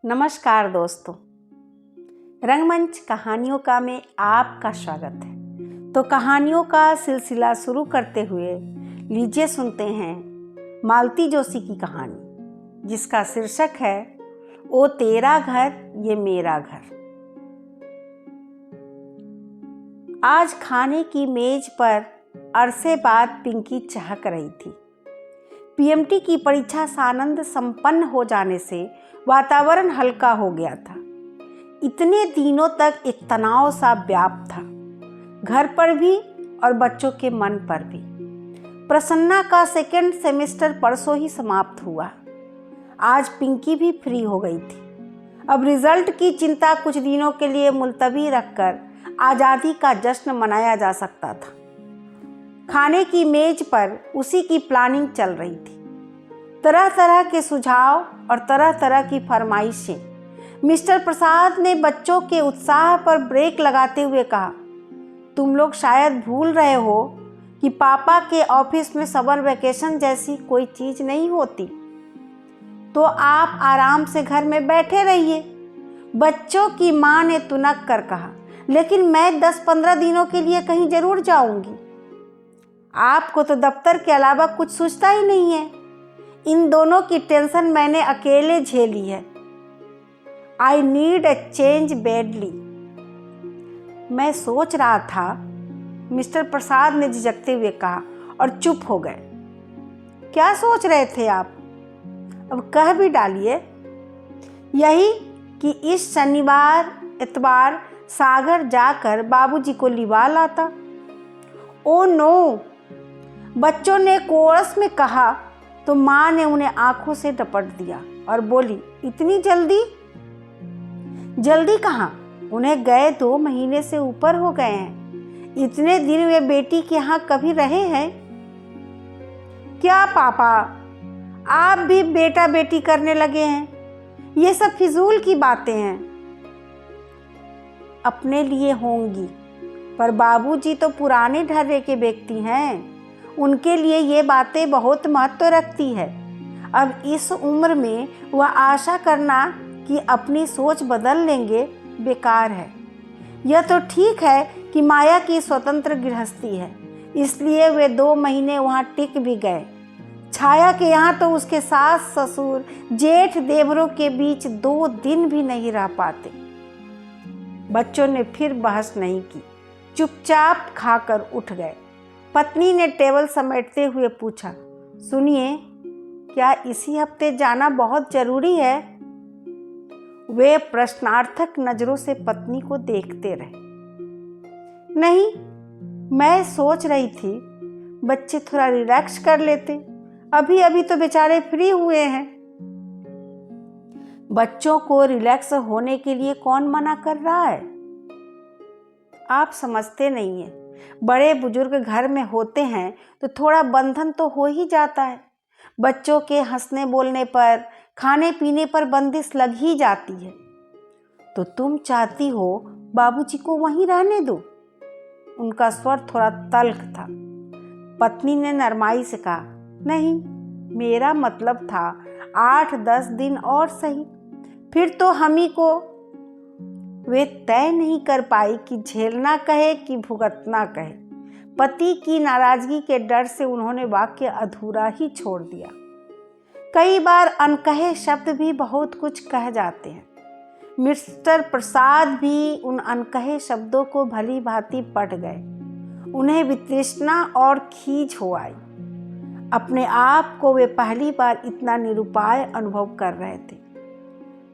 नमस्कार दोस्तों, रंगमंच कहानियों का में आपका स्वागत है। तो कहानियों का सिलसिला शुरू करते हुए लीजिए सुनते हैं मालती जोशी की कहानी, जिसका शीर्षक है ओ तेरा घर ये मेरा घर। आज खाने की मेज पर अरसे बाद पिंकी चहक रही थी। पीएमटी की परीक्षा सानंद संपन्न हो जाने से वातावरण हल्का हो गया था। इतने दिनों तक एक तनाव सा व्याप्त था, घर पर भी और बच्चों के मन पर भी। प्रसन्ना का सेकेंड सेमेस्टर परसों ही समाप्त हुआ। आज पिंकी भी फ्री हो गई थी। अब रिजल्ट की चिंता कुछ दिनों के लिए मुलतवी रखकर आज़ादी का जश्न मनाया जा सकता था। खाने की मेज पर उसी की प्लानिंग चल रही थी। तरह तरह के सुझाव और तरह तरह की फरमाइशें। मिस्टर प्रसाद ने बच्चों के उत्साह पर ब्रेक लगाते हुए कहा, तुम लोग शायद भूल रहे हो कि पापा के ऑफिस में समर वेकेशन जैसी कोई चीज़ नहीं होती, तो आप आराम से घर में बैठे रहिए। बच्चों की माँ ने तुनक कर कहा, लेकिन मैं 10-15 दिनों के लिए कहीं ज़रूर जाऊंगी। आपको तो दफ्तर के अलावा कुछ सूझता ही नहीं है। इन दोनों की टेंशन मैंने अकेले झेली है। I need a change badly. मैं सोच रहा था, मिस्टर प्रसाद ने झिझकते हुए कहा और चुप हो गए। क्या सोच रहे थे आप? अब कह भी डालिए। यही कि इस शनिवार इतवार सागर जाकर बाबूजी को लिवा लाता। ओ नो, बच्चों ने कोरस में कहा तो माँ ने उन्हें आंखों से डपट दिया और बोली, इतनी जल्दी? जल्दी कहाँ, उन्हें गए 2 महीने से ऊपर हो गए हैं। इतने दिन वे बेटी के यहाँ कभी रहे हैं क्या? पापा, आप भी बेटा बेटी करने लगे हैं। ये सब फिजूल की बातें हैं। अपने लिए होंगी, पर बाबूजी तो पुराने ढर्रे के व्यक्ति हैं। उनके लिए ये बातें बहुत महत्व रखती है। अब इस उम्र में वह आशा करना कि अपनी सोच बदल लेंगे बेकार है। यह तो ठीक है कि माया की स्वतंत्र गृहस्थी है, इसलिए वे 2 महीने वहाँ टिक भी गए। छाया के यहाँ तो उसके सास ससुर जेठ देवरों के बीच 2 दिन भी नहीं रह पाते। बच्चों ने फिर बहस नहीं की, चुपचाप खाकर उठ गए। पत्नी ने टेबल समेटते हुए पूछा, सुनिए, क्या इसी हफ्ते जाना बहुत जरूरी है? वे प्रश्नार्थक नजरों से पत्नी को देखते रहे। नहीं, मैं सोच रही थी बच्चे थोड़ा रिलैक्स कर लेते। अभी अभी तो बेचारे फ्री हुए हैं। बच्चों को रिलैक्स होने के लिए कौन मना कर रहा है? आप समझते नहीं हैं। बड़े बुजुर्ग घर में होते हैं तो थोड़ा बंधन तो हो ही जाता है। बच्चों के हंसने बोलने पर, खाने पीने पर बंदिश लग ही जाती है। तो तुम चाहती हो बाबूजी को वहीं रहने दो? उनका स्वर थोड़ा तल्ख था। पत्नी ने नरमाई से कहा, नहीं, मेरा मतलब था 8-10 दिन और सही, फिर तो हम ही को। वे तय नहीं कर पाई कि झेलना कहे कि भुगतना कहे। पति की नाराजगी के डर से उन्होंने वाक्य अधूरा ही छोड़ दिया। कई बार अनकहे शब्द भी बहुत कुछ कह जाते हैं। मिस्टर प्रसाद भी उन अनकहे शब्दों को भली भांति पढ़ गए। उन्हें वितृष्णा और खींच हो आई। अपने आप को वे पहली बार इतना निरुपाय अनुभव कर रहे थे।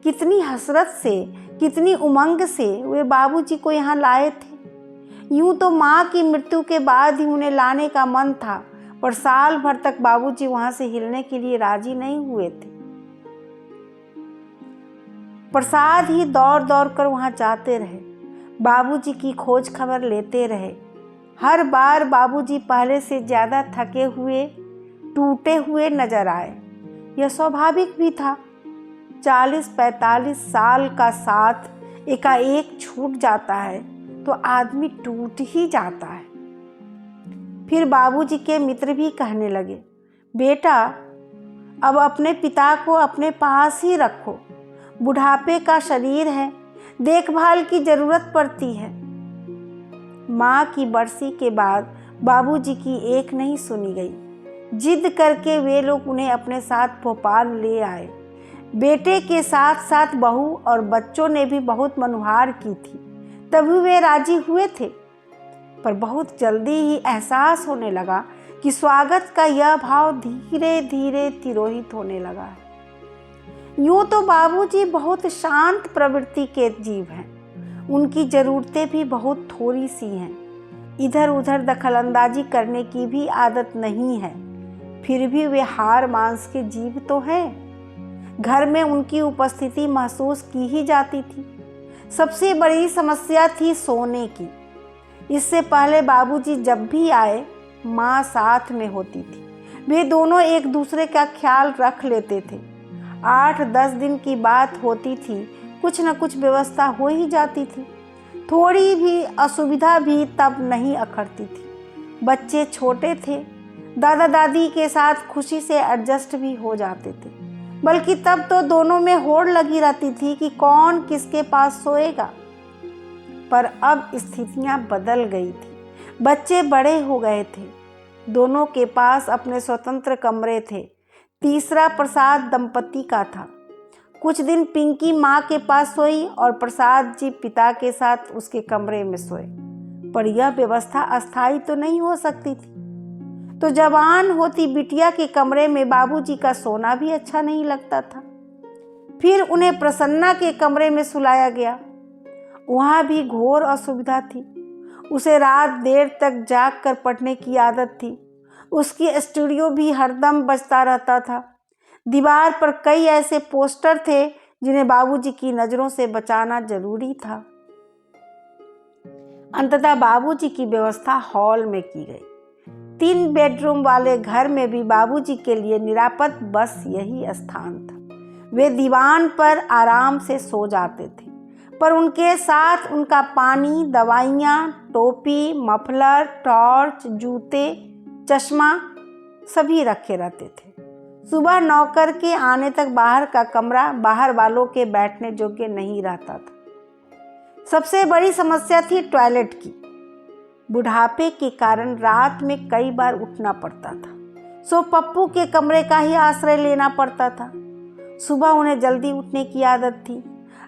कितनी हसरत से, कितनी उमंग से वे बाबूजी को यहाँ लाए थे। यूं तो माँ की मृत्यु के बाद ही उन्हें लाने का मन था, पर साल भर तक बाबूजी वहाँ से हिलने के लिए राजी नहीं हुए थे। प्रसाद ही दौड़ दौड़ कर वहाँ जाते रहे, बाबूजी की खोज खबर लेते रहे। हर बार बाबूजी पहले से ज़्यादा थके हुए, टूटे हुए नजर आए। यह स्वाभाविक भी था। 40-45 साल का साथ एकाएक छूट जाता है तो आदमी टूट ही जाता है। फिर बाबूजी के मित्र भी कहने लगे, बेटा, अब अपने पिता को अपने पास ही रखो। बुढ़ापे का शरीर है, देखभाल की जरूरत पड़ती है। माँ की बरसी के बाद बाबूजी की एक नहीं सुनी गई। जिद करके वे लोग उन्हें अपने साथ भोपाल ले आए। बेटे के साथ साथ बहू और बच्चों ने भी बहुत मनुहार की थी, तभी वे राजी हुए थे। पर बहुत जल्दी ही एहसास होने लगा कि स्वागत का यह भाव धीरे धीरे तिरोहित होने लगा है। यूँ तो बाबूजी बहुत शांत प्रवृत्ति के जीव हैं। उनकी ज़रूरतें भी बहुत थोड़ी सी हैं। इधर उधर दखलंदाजी करने की भी आदत नहीं है। फिर भी वे हार मांस के जीव तो हैं। घर में उनकी उपस्थिति महसूस की ही जाती थी। सबसे बड़ी समस्या थी सोने की। इससे पहले बाबूजी जब भी आए, माँ साथ में होती थी। वे दोनों एक दूसरे का ख्याल रख लेते थे। 8-10 दिन की बात होती थी, कुछ न कुछ व्यवस्था हो ही जाती थी। थोड़ी भी असुविधा भी तब नहीं अखड़ती थी। बच्चे छोटे थे, दादा दादी के साथ खुशी से एडजस्ट भी हो जाते थे। बल्कि तब तो दोनों में होड़ लगी रहती थी कि कौन किसके पास सोएगा। पर अब स्थितियां बदल गई थी। बच्चे बड़े हो गए थे। दोनों के पास अपने स्वतंत्र कमरे थे। तीसरा प्रसाद दंपति का था। कुछ दिन पिंकी माँ के पास सोई और प्रसाद जी पिता के साथ उसके कमरे में सोए। पर यह व्यवस्था अस्थायी तो नहीं हो सकती थी। तो जवान होती बिटिया के कमरे में बाबूजी का सोना भी अच्छा नहीं लगता था। फिर उन्हें प्रसन्ना के कमरे में सुलाया गया। वहाँ भी घोर असुविधा थी। उसे रात देर तक जाग कर पढ़ने की आदत थी। उसकी स्टूडियो भी हरदम बजता रहता था। दीवार पर कई ऐसे पोस्टर थे जिन्हें बाबूजी की नज़रों से बचाना जरूरी था। अंततः बाबूजी की व्यवस्था हॉल में की गई। 3 बेडरूम वाले घर में भी बाबूजी के लिए निरापद बस यही स्थान था। वे दीवान पर आराम से सो जाते थे, पर उनके साथ उनका पानी, दवाइयाँ, टोपी, मफलर, टॉर्च, जूते, चश्मा सभी रखे रहते थे। सुबह नौकर के आने तक बाहर का कमरा बाहर वालों के बैठने योग्य नहीं रहता था। सबसे बड़ी समस्या थी टॉयलेट की। बुढ़ापे के कारण रात में कई बार उठना पड़ता था, सो पप्पू के कमरे का ही आश्रय लेना पड़ता था। सुबह उन्हें जल्दी उठने की आदत थी।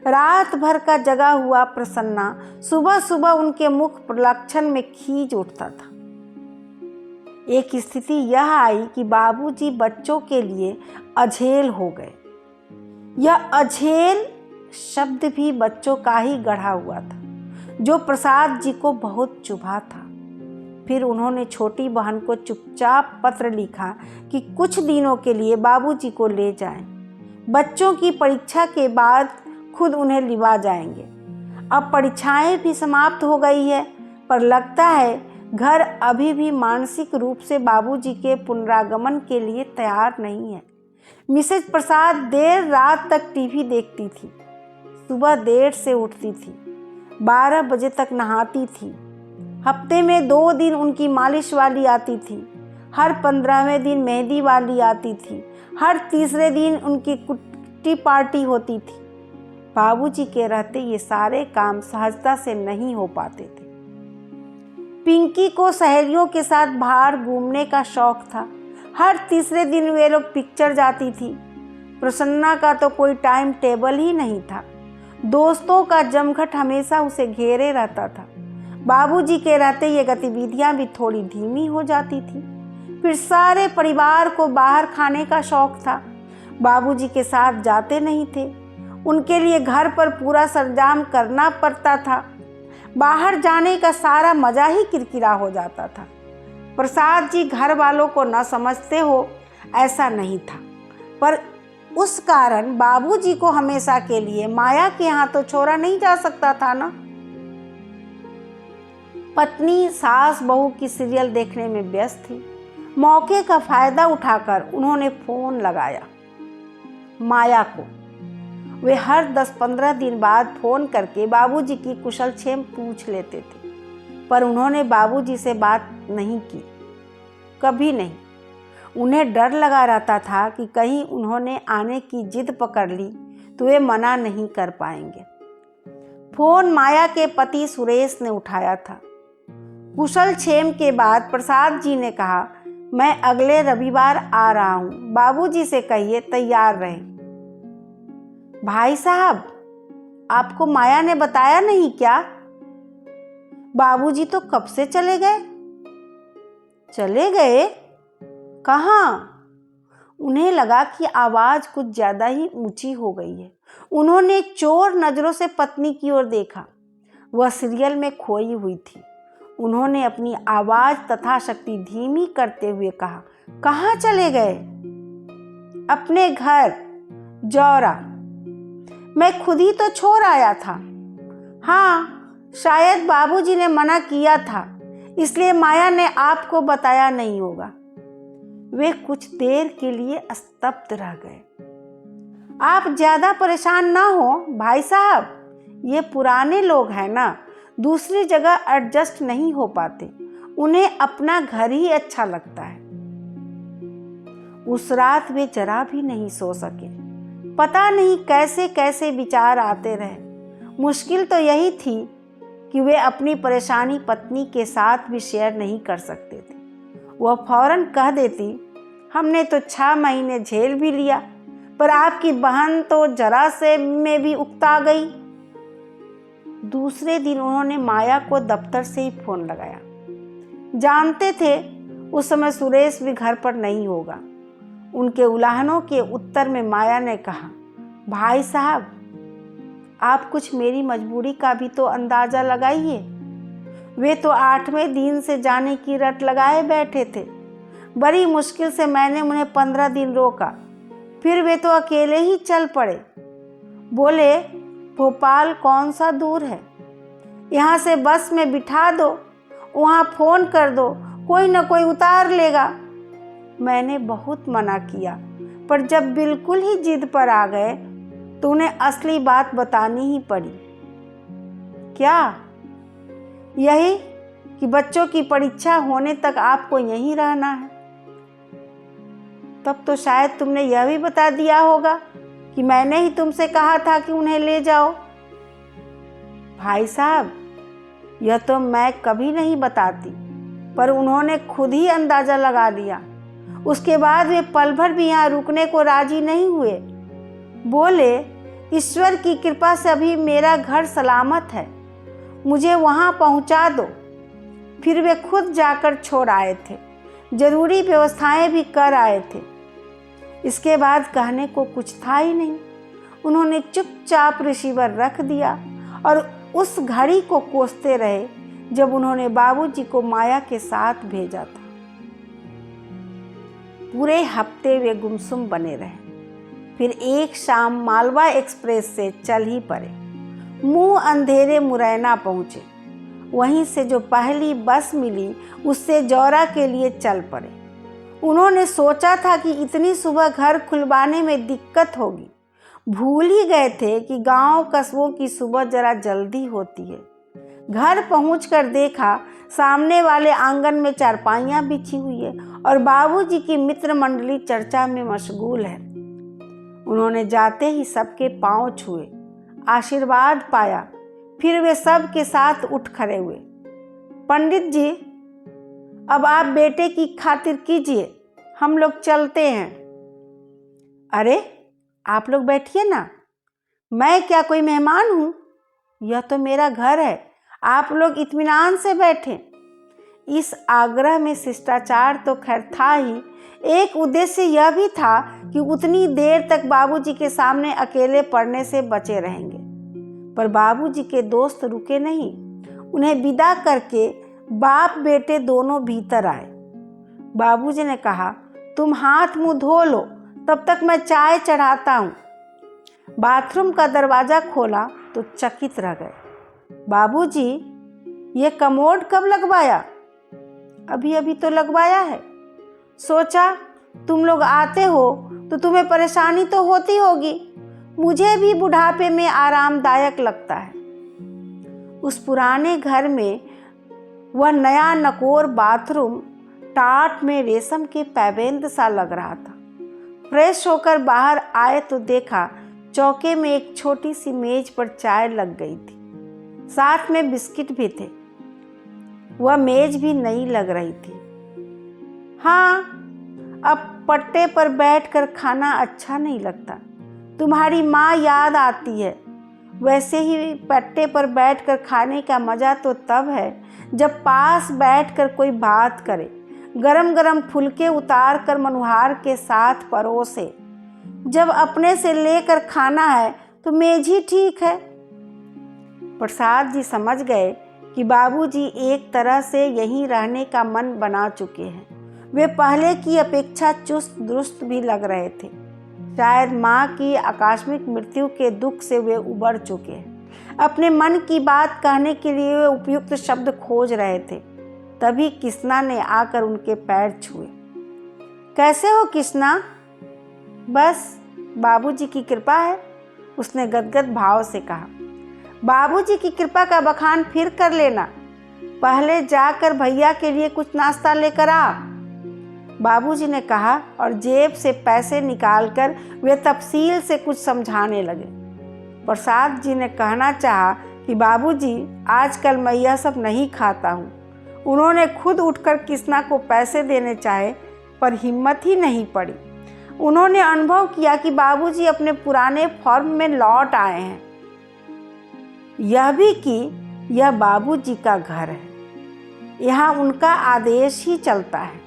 रात भर का जगा हुआ प्रसन्ना सुबह सुबह उनके मुख लक्षण में खींच उठता था। एक स्थिति यह आई कि बाबूजी बच्चों के लिए अझेल हो गए। यह अझेल शब्द भी बच्चों का ही गढ़ा हुआ था, जो प्रसाद जी को बहुत चुभा था। फिर उन्होंने छोटी बहन को चुपचाप पत्र लिखा कि कुछ दिनों के लिए बाबूजी को ले जाएं। बच्चों की परीक्षा के बाद खुद उन्हें लिवा जाएंगे। अब परीक्षाएं भी समाप्त हो गई है, पर लगता है घर अभी भी मानसिक रूप से बाबूजी के पुनरागमन के लिए तैयार नहीं है। मिसेज प्रसाद देर रात तक टीवी देखती थी, सुबह देर से उठती थी, 12 बजे तक नहाती थी। हफ्ते में 2 दिन उनकी मालिश वाली आती थी। हर 15वें दिन मेहंदी वाली आती थी। हर तीसरे दिन उनकी किट्टी पार्टी होती थी। बाबूजी के रहते ये सारे काम सहजता से नहीं हो पाते थे। पिंकी को सहेलियों के साथ बाहर घूमने का शौक था। हर तीसरे दिन वे लोग पिक्चर जाती थी। प्रसन्ना का तो कोई टाइम टेबल ही नहीं था। दोस्तों का जमघट हमेशा उसे घेरे रहता था। बाबूजी के रहते ये गतिविधियां भी थोड़ी धीमी हो जाती थी। फिर सारे परिवार को बाहर खाने का शौक था। बाबूजी के साथ जाते नहीं थे। उनके लिए घर पर पूरा सरंजाम करना पड़ता था। बाहर जाने का सारा मजा ही किरकिरा हो जाता था। प्रसाद जी घर वालों को न समझते हो ऐसा नहीं था, पर उस कारण बाबूजी को हमेशा के लिए माया के यहाँ तो छोड़ा नहीं जा सकता था ना। पत्नी सास बहू की सीरियल देखने में व्यस्त थी। मौके का फायदा उठाकर उन्होंने फोन लगाया माया को। वे हर 10-15 दिन बाद फोन करके बाबूजी की कुशलक्षेम पूछ लेते थे, पर उन्होंने बाबूजी से बात नहीं की, कभी नहीं। उन्हें डर लगा रहता था कि कहीं उन्होंने आने की जिद पकड़ ली तो वे मना नहीं कर पाएंगे। फोन माया के पति सुरेश ने उठाया था। कुशल क्षेम के बाद प्रसाद जी ने कहा, मैं अगले रविवार आ रहा हूं, बाबूजी से कहिए तैयार रहें। भाई साहब, आपको माया ने बताया नहीं क्या? बाबूजी तो कब से चले गए। चले गए? कहाँ? उन्हें लगा कि आवाज कुछ ज्यादा ही ऊंची हो गई है। उन्होंने चोर नजरों से पत्नी की ओर देखा। वह सीरियल में खोई हुई थी। उन्होंने अपनी आवाज तथा शक्ति धीमी करते हुए कहा, कहाँ चले गए? अपने घर, जौरा। मैं खुद ही तो छोड़ आया था। हाँ, शायद बाबूजी ने मना किया था, इसलिए माया ने आपको बताया नहीं होगा। वे कुछ देर के लिए स्तब्ध रह गए। आप ज्यादा परेशान ना हो भाई साहब, ये पुराने लोग हैं ना, दूसरी जगह एडजस्ट नहीं हो पाते। उन्हें अपना घर ही अच्छा लगता है। उस रात वे जरा भी नहीं सो सके। पता नहीं कैसे कैसे विचार आते रहे। मुश्किल तो यही थी कि वे अपनी परेशानी पत्नी के साथ भी शेयर नहीं कर सकते थे। वह फौरन कह देती, हमने तो 6 महीने झेल भी लिया, पर आपकी बहन तो जरा से में भी उकता गई। दूसरे दिन उन्होंने माया को दफ्तर से ही फोन लगाया। जानते थे उस समय सुरेश भी घर पर नहीं होगा। उनके उलाहनों के उत्तर में माया ने कहा, भाई साहब, आप कुछ मेरी मजबूरी का भी तो अंदाजा लगाइए। वे तो 8वें दिन से जाने की रट लगाए बैठे थे। बड़ी मुश्किल से मैंने उन्हें 15 दिन रोका, फिर वे तो अकेले ही चल पड़े। बोले, भोपाल कौन सा दूर है, यहाँ से बस में बिठा दो, वहाँ फ़ोन कर दो, कोई न कोई उतार लेगा। मैंने बहुत मना किया, पर जब बिल्कुल ही जिद पर आ गए तो उन्हें असली बात बतानी ही पड़ी। क्या? यही कि बच्चों की परीक्षा होने तक आपको यहीं रहना है। तब तो शायद तुमने यह भी बता दिया होगा कि मैंने ही तुमसे कहा था कि उन्हें ले जाओ। भाई साहब, यह तो मैं कभी नहीं बताती, पर उन्होंने खुद ही अंदाजा लगा लिया। उसके बाद वे पल भर भी यहाँ रुकने को राजी नहीं हुए। बोले, ईश्वर की कृपा से अभी मेरा घर सलामत है, मुझे वहाँ पहुँचा दो। फिर वे खुद जाकर छोड़ आए थे, जरूरी व्यवस्थाएं भी कर आए थे। इसके बाद कहने को कुछ था ही नहीं। उन्होंने चुपचाप रिसीवर रख दिया और उस घड़ी को कोसते रहे जब उन्होंने बाबूजी को माया के साथ भेजा था। पूरे हफ्ते वे गुमसुम बने रहे। फिर एक शाम मालवा एक्सप्रेस से चल ही पड़े। मुंह अंधेरे मुरैना पहुंचे। वहीं से जो पहली बस मिली उससे जौरा के लिए चल पड़े। उन्होंने सोचा था कि इतनी सुबह घर खुलवाने में दिक्कत होगी। भूल ही गए थे कि गांव कस्बों की सुबह जरा जल्दी होती है। घर पहुंचकर देखा सामने वाले आंगन में चारपाइयां बिछी हुई है और बाबूजी की मित्र मंडली चर्चा में मशगूल है। उन्होंने जाते ही सबके पांव छुए, आशीर्वाद पाया। फिर वे सब के साथ उठ खड़े हुए। पंडित जी, अब आप बेटे की खातिर कीजिए, हम लोग चलते हैं। अरे, आप लोग बैठिए ना, मैं क्या कोई मेहमान हूँ? यह तो मेरा घर है, आप लोग इत्मीनान से बैठें। इस आग्रह में शिष्टाचार तो खैर था ही, एक उद्देश्य यह भी था कि उतनी देर तक बाबूजी के सामने अकेले पड़ने से बचे रहेंगे। पर बाबूजी के दोस्त रुके नहीं। उन्हें विदा करके बाप बेटे दोनों भीतर आए। बाबूजी ने कहा, तुम हाथ मुंह धो लो, तब तक मैं चाय चढ़ाता हूँ। बाथरूम का दरवाज़ा खोला तो चकित रह गए। बाबूजी, ये कमोड कब लगवाया? अभी अभी तो लगवाया है। सोचा तुम लोग आते हो तो तुम्हें परेशानी तो होती होगी, मुझे भी बुढ़ापे में आरामदायक लगता है। उस पुराने घर में वह नया नकोर बाथरूम टाट में रेशम के पैबंद सा लग रहा था। फ्रेश होकर बाहर आए तो देखा चौके में एक छोटी सी मेज पर चाय लग गई थी, साथ में बिस्किट भी थे। वह मेज भी नई लग रही थी। हाँ, अब पट्टे पर बैठकर खाना अच्छा नहीं लगता। तुम्हारी माँ याद आती है। वैसे ही पट्टे पर बैठकर खाने का मज़ा तो तब है जब पास बैठकर कोई बात करे, गरम गरम फुलके उतार कर मनुहार के साथ परोसे। जब अपने से लेकर खाना है तो मेज ही ठीक है। प्रसाद जी समझ गए कि बाबूजी एक तरह से यहीं रहने का मन बना चुके हैं। वे पहले की अपेक्षा चुस्त दुरुस्त भी लग रहे थे। शायद माँ की आकस्मिक मृत्यु के दुख से वे उबर चुके हैं। अपने मन की बात कहने के लिए वे उपयुक्त शब्द खोज रहे थे। तभी किसना ने आकर उनके पैर छुए। कैसे हो किसना? बस बाबूजी की कृपा है, उसने गदगद भाव से कहा। बाबूजी की कृपा का बखान फिर कर लेना। पहले जाकर भैया के लिए कुछ नाश्ता लेकर आ, बाबूजी ने कहा और जेब से पैसे निकालकर वे तफसील से कुछ समझाने लगे। प्रसाद जी ने कहना चाहा कि बाबूजी आजकल मैं यह सब नहीं खाता हूँ। उन्होंने खुद उठकर किसना को पैसे देने चाहे पर हिम्मत ही नहीं पड़ी। उन्होंने अनुभव किया कि बाबूजी अपने पुराने फॉर्म में लौट आए हैं। यह भी कि यह बाबूजी का घर है, यहाँ उनका आदेश ही चलता है।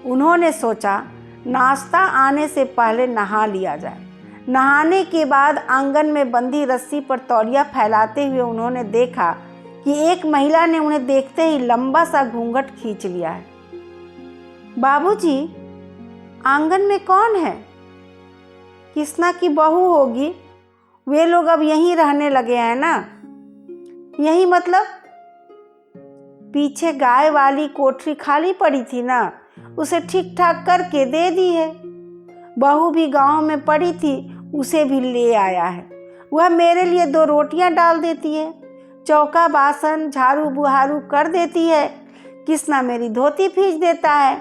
उन्होंने सोचा नाश्ता आने से पहले नहा लिया जाए। नहाने के बाद आंगन में बंधी रस्सी पर तौलिया फैलाते हुए उन्होंने देखा कि एक महिला ने उन्हें देखते ही लंबा सा घूंघट खींच लिया है। बाबूजी, आंगन में कौन है? किसना की बहू होगी। वे लोग अब यहीं रहने लगे हैं ना? यही मतलब पीछे गाय वाली कोठरी खाली पड़ी थी ना, उसे ठीक ठाक करके दे दी है। बहू भी गांव में पड़ी थी, उसे भी ले आया है। वह मेरे लिए 2 रोटियां डाल देती है, चौका बासन झाड़ू बुहारू कर देती है। किसना मेरी धोती फींच देता है,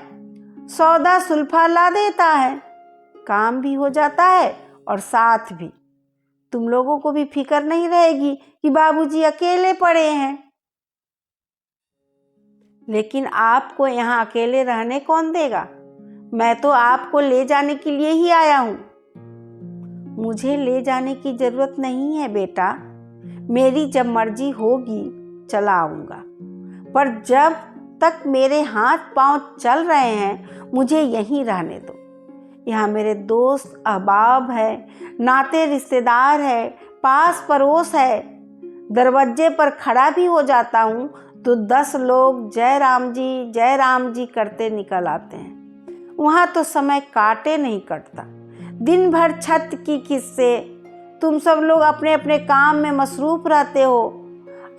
सौदा सुल्फा ला देता है। काम भी हो जाता है और साथ भी तुम लोगों को भी फिक्र नहीं रहेगी कि बाबूजी अकेले पड़े हैं। लेकिन आपको यहाँ अकेले रहने कौन देगा? मैं तो आपको ले जाने के लिए ही आया हूँ। मुझे ले जाने की जरूरत नहीं है बेटा, मेरी जब मर्जी होगी चला आऊँगा, पर जब तक मेरे हाथ पांव चल रहे हैं मुझे यहीं रहने दो। यहाँ मेरे दोस्त अहबाब है, नाते रिश्तेदार है, पास पड़ोस है। दरवाजे पर खड़ा भी हो जाता हूँ तो 10 लोग जय राम जी करते निकल आते हैं। वहाँ तो समय काटे नहीं कटता। दिन भर छत की किस्से, तुम सब लोग अपने अपने काम में मसरूफ रहते हो।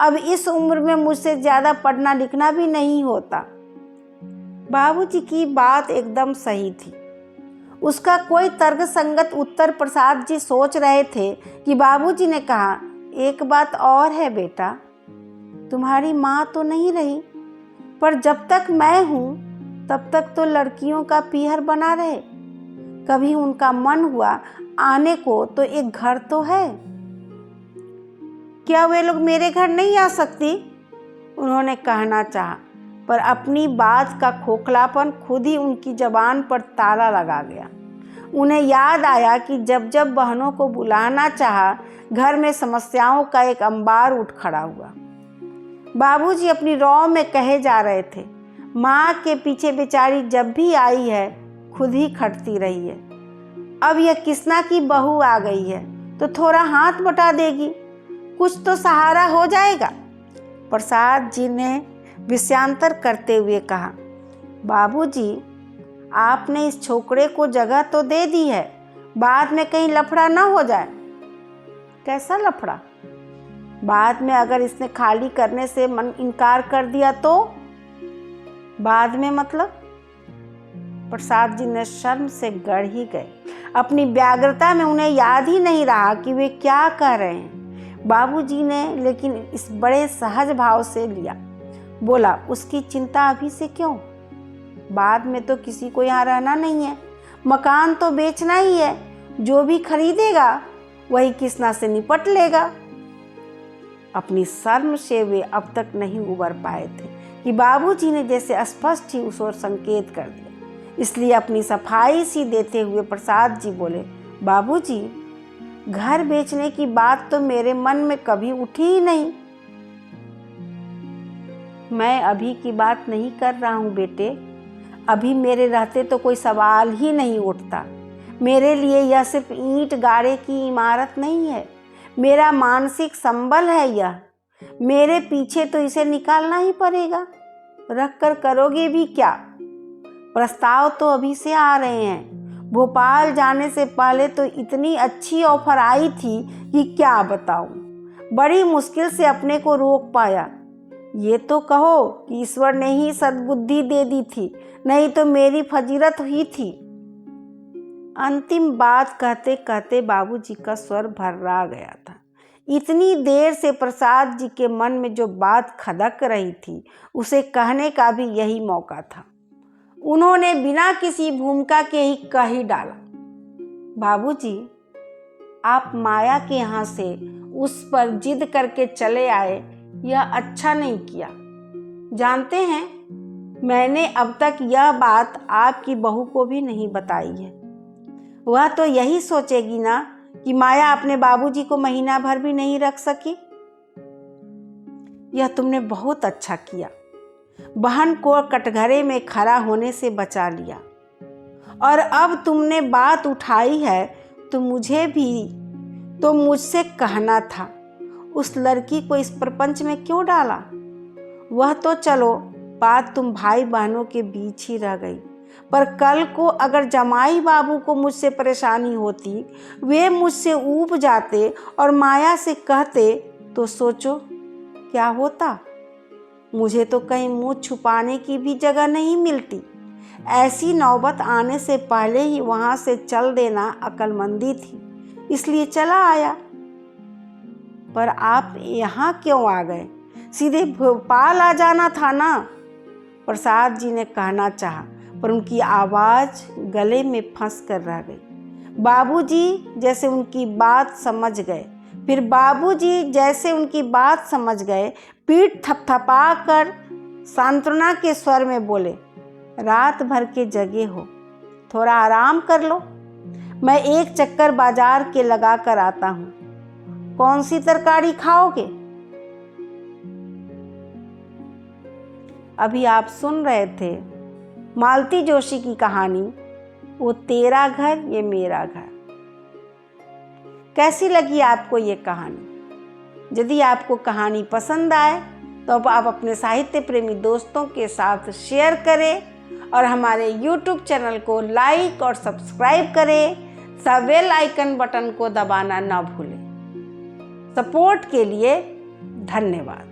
अब इस उम्र में मुझसे ज़्यादा पढ़ना लिखना भी नहीं होता। बाबूजी की बात एकदम सही थी। उसका कोई तर्क संगत उत्तर प्रसाद जी सोच रहे थे कि बाबूजी ने कहा, एक बात और है बेटा, तुम्हारी माँ तो नहीं रही, पर जब तक मैं हूँ तब तक तो लड़कियों का पीहर बना रहे। कभी उनका मन हुआ आने को तो एक घर तो है। क्या वे लोग मेरे घर नहीं आ सकती? उन्होंने कहना चाहा, पर अपनी बात का खोखलापन खुद ही उनकी जबान पर ताला लगा गया। उन्हें याद आया कि जब जब बहनों को बुलाना चाहा, घर में समस्याओं का एक अंबार उठ खड़ा हुआ। बाबूजी अपनी रौ में कहे जा रहे थे, माँ के पीछे बेचारी जब भी आई है खुद ही खटती रही है। अब यह किसना की बहू आ गई है तो थोड़ा हाथ बटा देगी, कुछ तो सहारा हो जाएगा। प्रसाद जी ने विषयांतर करते हुए कहा, बाबूजी आपने इस छोकरे को जगह तो दे दी है, बाद में कहीं लफड़ा ना हो जाए। कैसा लफड़ा? बाद में अगर इसने खाली करने से मन इनकार कर दिया तो? बाद में मतलब? प्रसाद जी ने शर्म से गड़ ही गए। अपनी व्याग्रता में उन्हें याद ही नहीं रहा कि वे क्या कह रहे हैं। बाबूजी ने लेकिन इस बड़े सहज भाव से लिया। बोला, उसकी चिंता अभी से क्यों? बाद में तो किसी को यहाँ रहना नहीं है, मकान तो बेचना ही है। जो भी खरीदेगा वही किसना से निपट लेगा। अपनी शर्म से वे अब तक नहीं उबर पाए थे कि बाबूजी ने जैसे स्पष्ट ही उस ओर संकेत कर दिया। इसलिए अपनी सफाई सी देते हुए प्रसाद जी बोले, बाबूजी, घर बेचने की बात तो मेरे मन में कभी उठी ही नहीं। मैं अभी की बात नहीं कर रहा हूँ बेटे, अभी मेरे रहते तो कोई सवाल ही नहीं उठता। मेरे लिए यह सिर्फ ईंट गाड़े की इमारत नहीं है, मेरा मानसिक संबल है यह। मेरे पीछे तो इसे निकालना ही पड़ेगा। रख कर करोगे भी क्या? प्रस्ताव तो अभी से आ रहे हैं। भोपाल जाने से पहले तो इतनी अच्छी ऑफर आई थी कि क्या बताऊं। बड़ी मुश्किल से अपने को रोक पाया। ये तो कहो कि ईश्वर ने ही सद्बुद्धि दे दी थी, नहीं तो मेरी फजीरत हुई थी। अंतिम बात कहते कहते बाबूजी का स्वर भर्रा गया था। इतनी देर से प्रसाद जी के मन में जो बात खदक रही थी, उसे कहने का भी यही मौका था। उन्होंने बिना किसी भूमिका के ही कह ही डाला, बाबूजी, आप माया के यहाँ से उस पर जिद करके चले आए, यह अच्छा नहीं किया। जानते हैं, मैंने अब तक यह बात आपकी बहू को भी नहीं बताई है। वह तो यही सोचेगी ना कि माया अपने बाबूजी को महीना भर भी नहीं रख सकी। यह तुमने बहुत अच्छा किया, बहन को कटघरे में खड़ा होने से बचा लिया। और अब तुमने बात उठाई है तो मुझसे कहना था, उस लड़की को इस प्रपंच में क्यों डाला। वह तो चलो बात तुम भाई बहनों के बीच ही रह गई, पर कल को अगर जमाई बाबू को मुझसे परेशानी होती, वे मुझसे ऊब जाते और माया से कहते, तो सोचो क्या होता। मुझे तो कहीं मुंह छुपाने की भी जगह नहीं मिलती। ऐसी नौबत आने से पहले ही वहां से चल देना अक्लमंदी थी, इसलिए चला आया। पर आप यहाँ क्यों आ गए? सीधे भोपाल आ जाना था ना। प्रसाद जी ने कहना चाहा, पर उनकी आवाज गले में फंस कर रह गई। बाबूजी जैसे उनकी बात समझ गए, पीठ थपथपा कर सांत्वना के स्वर में बोले, रात भर के जगे हो, थोड़ा आराम कर लो। मैं एक चक्कर बाजार के लगा कर आता हूँ। कौन सी तरकारी खाओगे? अभी आप सुन रहे थे मालती जोशी की कहानी, वो तेरा घर ये मेरा घर। कैसी लगी आपको ये कहानी? यदि आपको कहानी पसंद आए तो आप अपने साहित्य प्रेमी दोस्तों के साथ शेयर करें और हमारे YouTube चैनल को लाइक और सब्सक्राइब करें। बेल आइकन बटन को दबाना न भूलें। सपोर्ट के लिए धन्यवाद।